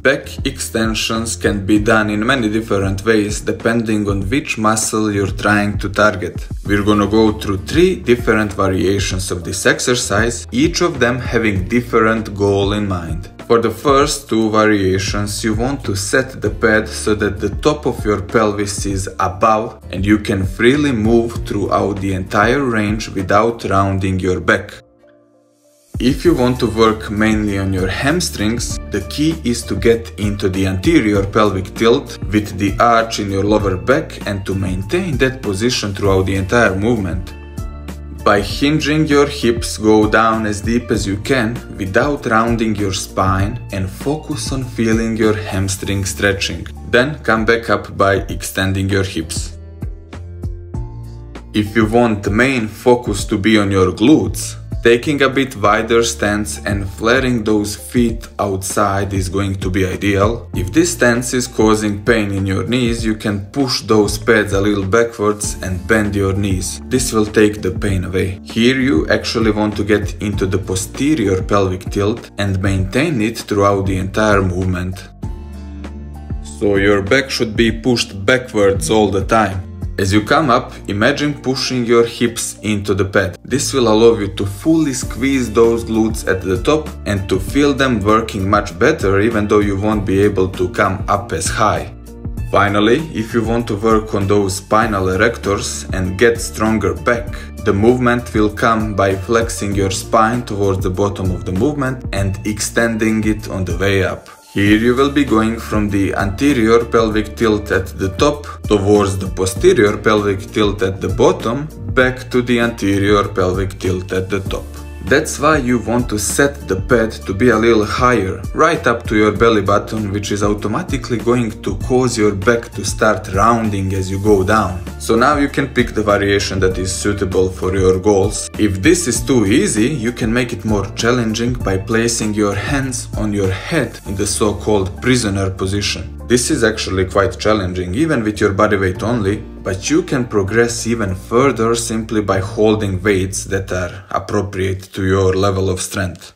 Back extensions can be done in many different ways depending on which muscle you're trying to target. We're gonna go through 3 different variations of this exercise, each of them having different goal in mind. For the first 2 variations, you want to set the pad so that the top of your pelvis is above and you can freely move throughout the entire range without rounding your back. If you want to work mainly on your hamstrings, the key is to get into the anterior pelvic tilt with the arch in your lower back and to maintain that position throughout the entire movement. By hinging your hips, go down as deep as you can without rounding your spine and focus on feeling your hamstring stretching. Then come back up by extending your hips. If you want the main focus to be on your glutes, taking a bit wider stance and flaring those feet outside is going to be ideal. If this stance is causing pain in your knees, you can push those pads a little backwards and bend your knees. This will take the pain away. Here you actually want to get into the posterior pelvic tilt and maintain it throughout the entire movement. So your back should be pushed backwards all the time. As you come up, imagine pushing your hips into the pad. This will allow you to fully squeeze those glutes at the top and to feel them working much better even though you won't be able to come up as high. Finally, if you want to work on those spinal erectors and get stronger back, the movement will come by flexing your spine towards the bottom of the movement and extending it on the way up. Here you will be going from the anterior pelvic tilt at the top towards the posterior pelvic tilt at the bottom, back to the anterior pelvic tilt at the top. That's why you want to set the pad to be a little higher, right up to your belly button, which is automatically going to cause your back to start rounding as you go down. So now you can pick the variation that is suitable for your goals. If this is too easy, you can make it more challenging by placing your hands on your head in the so-called prisoner position. This is actually quite challenging even with your body weight only, but you can progress even further simply by holding weights that are appropriate to your level of strength.